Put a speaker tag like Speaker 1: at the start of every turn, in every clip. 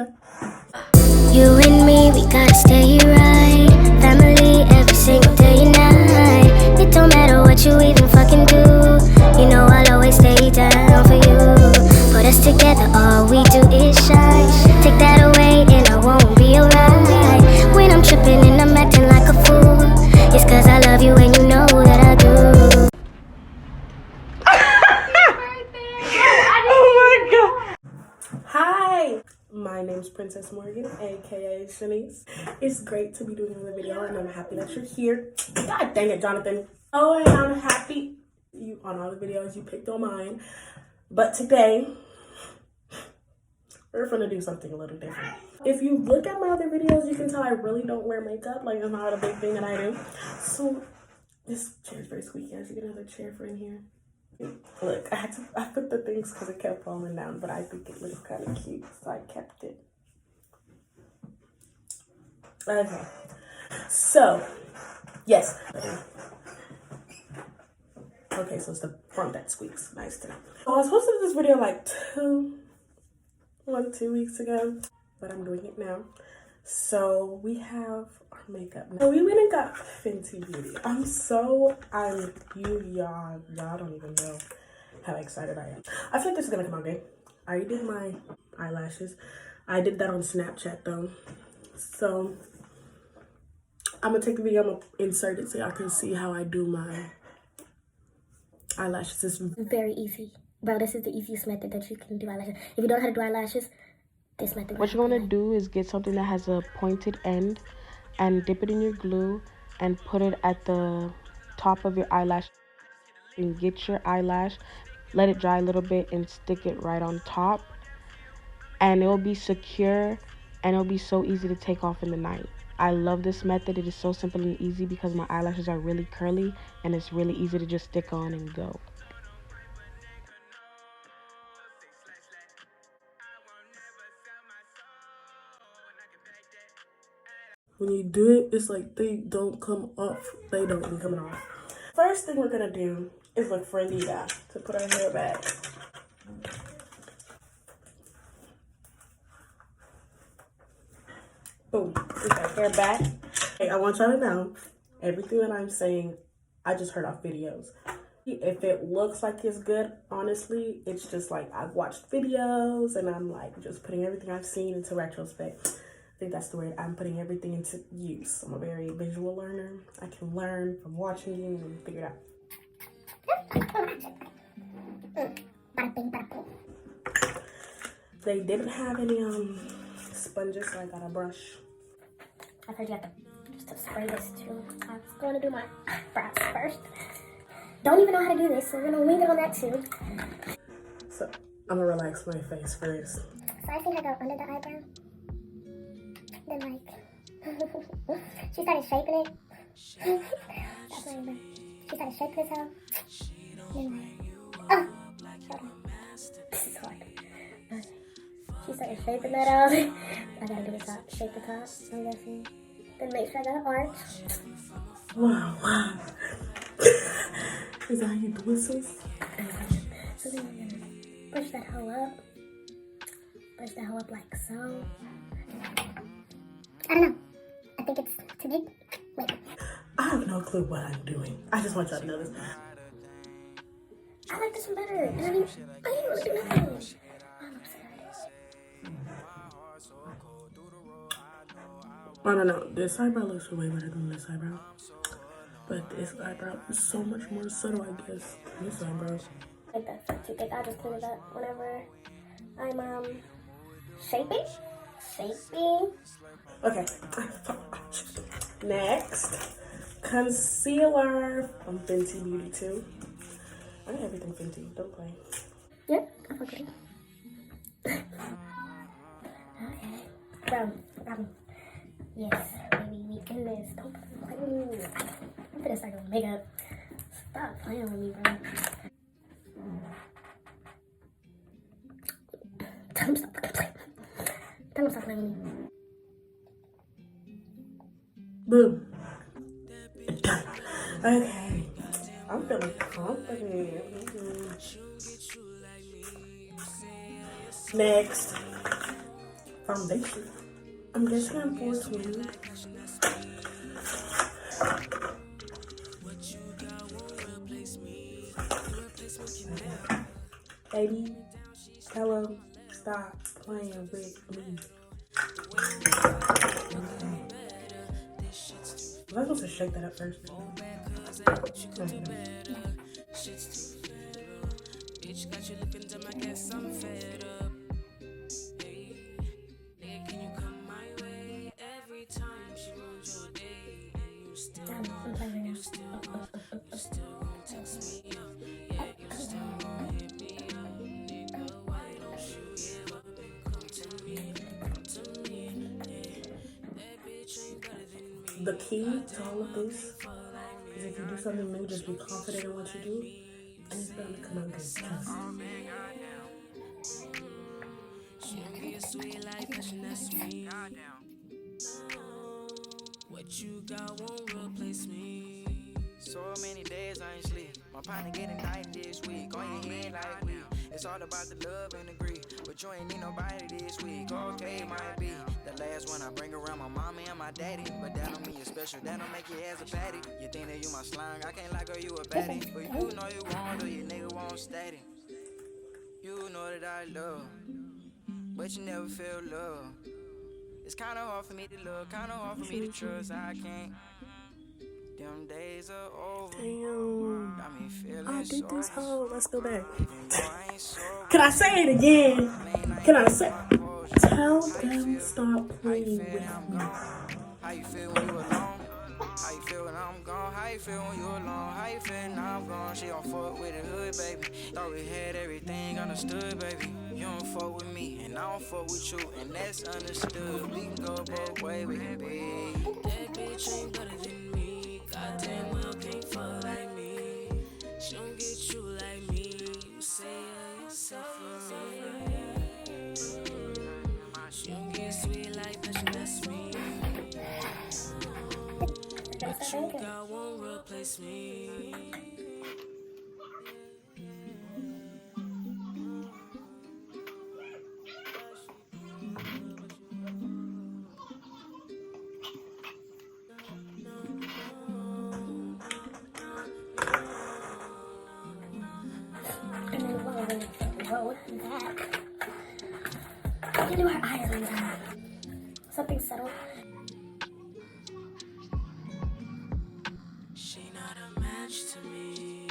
Speaker 1: Okay.
Speaker 2: You and me, we gotta stay right. Family every single day and night. It don't matter what you even fucking do. You know I'll always stay down for you. Put us together, all we do is shine. Take that away and I won't be alright. When I'm tripping and I'm acting like a fool, it's cause I love you and you know that I do.
Speaker 1: Oh my god. Hi, my name's Princess Morgan, aka Shanice. It's great to be doing another video and I'm happy that you're here. God dang it, Jonathan. Oh, and I'm happy you on all the videos you picked on mine. But today, we're gonna do something a little different. If you look at my other videos, you can tell I really don't wear makeup. Like, it's not a big thing that I do. So, this chair's very squeaky. I should get another chair for in here. Look, I put the things because it kept falling down, but I think it looks kind of cute, so I kept it. Okay. So, yes. Okay, so it's the front that squeaks. Nice to know. So I was supposed to do this video like 2 weeks ago, but I'm doing it now. So we have our makeup now. So we went and got Fenty Beauty. Y'all don't even know how excited I am. I feel like this is gonna come out good. I already did my eyelashes. I did that on Snapchat though. So I'm gonna take the video, I'm gonna insert it so y'all can see how I do my eyelashes. It's
Speaker 2: Very easy. Bro, this is the easiest method that you can do eyelashes. If you don't know how to do eyelashes, this method.
Speaker 1: What you're gonna do is get something that has a pointed end and dip it in your glue and put it at the top of your eyelash and get your eyelash, let it dry a little bit and stick it right on top, and it will be secure and it'll be so easy to take off in the night. I love this method. It is so simple and easy because my eyelashes are really curly and it's really easy to just stick on and go. When you do it, it's like they don't come off. They don't even come off. First thing we're gonna do is look for Anita to put her hair back. Boom, we got hair back. Hey, I want y'all to know, everything that I'm saying, I just heard off videos. If it looks like it's good, honestly, it's just like I've watched videos and I'm like just putting everything I've seen into retrospect. I think that's the word. I'm putting everything into use. I'm a very visual learner. I can learn from watching you and figure it out. They didn't have any sponges, so I got a brush.
Speaker 2: I've heard you have to just spray this too. I was going to do my eyebrows first. Don't even know how to do this, so we're gonna wing it on that too.
Speaker 1: So I'm gonna relax my face first.
Speaker 2: So I think I go under the eyebrow. Then like, she started shaping it. That's not even. She started shaping this out. Then like, oh, hold on. This is hard. She started shaping that out. I gotta do the top, shape the top. I'm guessing. Then make sure I got an arch.
Speaker 1: Wow. Is that how you do it, sis?
Speaker 2: So then we're gonna push that hoe up. Push that hoe up like so. I don't know. I think it's too big. Wait.
Speaker 1: I have no clue what I'm doing. I just want y'all to know this.
Speaker 2: I like this one better. And I didn't really do nothing. I'm upset.
Speaker 1: I don't know. This eyebrow looks way better than this eyebrow. But this eyebrow is so much more subtle, I guess, than this eyebrow.
Speaker 2: I think that's too big. I just clean it up whenever I'm shaping.
Speaker 1: Okay. Next, concealer from Fenty Beauty too. I got everything Fenty. Don't play.
Speaker 2: Yep, I fuck with it. Okay. Brown. Yes, baby, we in this. Don't play with me. I'm gonna start doing makeup. Stop playing with me, bro. Tell him stop playing. Tell him stop playing with me.
Speaker 1: Boom. Done. Okay. I'm feeling confident. Next, foundation. I'm guessing I'm 420. Baby, tell him stop playing with me. Was I supposed to shake that up first? The key to all of this is if you do something new, just be confident in what you do, and it's bound to come out good. Trust.
Speaker 2: What you got won't replace me.
Speaker 3: So many days I ain't sleep. My partner getting night this week. On your head like we. It's all about the love and the greed. But you ain't need nobody this week. Okay, it might be the last one I bring around my mama and my daddy. But that don't mean you're special. That don't make you as a patty. You think that you my slime. I can't like her, you a baddie. But you know you won't, or your nigga won't steady. You know that I love, but you never feel love. It's kinda hard for me to love, kinda hard for me to trust. I can't. Them days are over.
Speaker 1: Damn.
Speaker 3: Got me feeling
Speaker 1: I did this
Speaker 3: so.
Speaker 1: whole. Let's go back.
Speaker 3: I ain't so.
Speaker 1: Can I say it again? Can I say? Tell them stop playing with me.
Speaker 3: How you feel when you alone? How you feel when I'm gone? How you feel when you alone? How you feel now I'm gone? She don't fuck with the hood, baby. Thought we had everything understood, baby. You don't fuck with me, and I don't fuck with you, and that's understood. We can go both ways, we can be.
Speaker 2: That bitch ain't better than me. Goddamn well can't fuck like me. She don't get you like me. You say yourself for me. She don't get sweet like passion, that's me. What you got won't replace me.
Speaker 4: What is that? I can do her eyes on that. Something subtle.
Speaker 2: She not a match to me.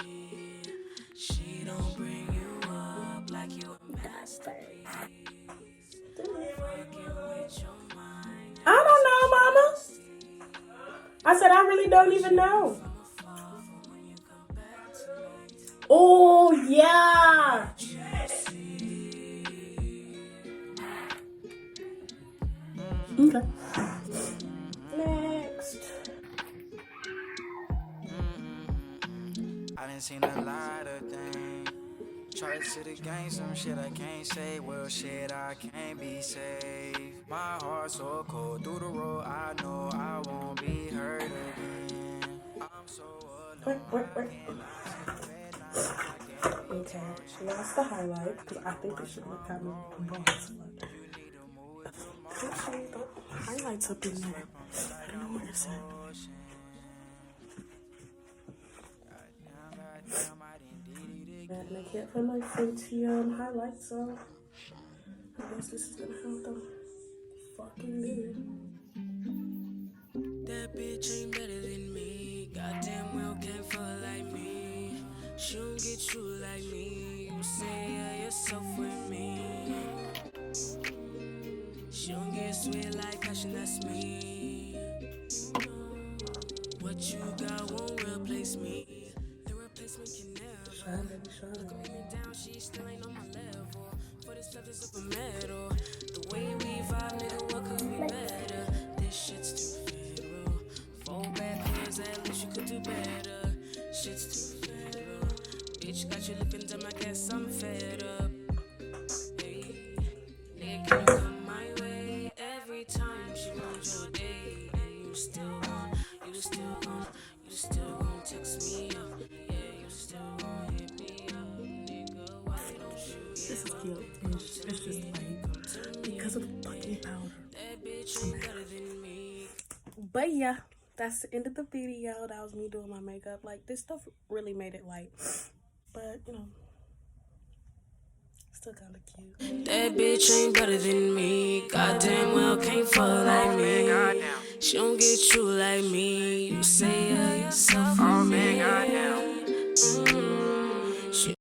Speaker 2: She don't bring you up like you a masterpiece.
Speaker 1: I don't know, Mama. I said I really don't even know. Oh yeah. Okay. Next.
Speaker 3: I done seen a lot of things. Try to the game, some shit I can't say. Well, shit, I can't be saved. My heart so cold through the road. I know I won't be hurt again. I'm so alone.
Speaker 1: Okay, that's the highlight because I think it should look kind of boss. Actually, the highlights up in there. I don't know what it's at. And I can't find my Fenty highlights, so I guess this is gonna have to fucking do it.
Speaker 2: That bitch ain't better than me. Goddamn well can't fuck like me. She don't get you like me. You say yourself with me. She don't get sweet like passion, that's me. What you got won't replace me. The replacement can never.
Speaker 1: Shine, baby, shine.
Speaker 2: Look me down, she still ain't on my level. For this love is up a medal. The way we vibe, nigga, what could be better? This shit's too federal. 4 bad years, at least you could do better. Shit's too federal. Bitch got you looking dumb, I guess I'm fed up. Hey, nigga, can you come my way? Every time she ruins your day, and you still gon' text me up. Yeah, you still gon' hit me up, nigga. Why don't you?
Speaker 1: This is cute. It's just like But yeah, that's the end of the video. That was me doing my makeup. Like, this stuff really made it light. But, you know, still kind of cute.
Speaker 3: That bitch ain't better than me. Goddamn well can't fuck like me. She don't get you like me. You say yourself. Oh man, goddamn.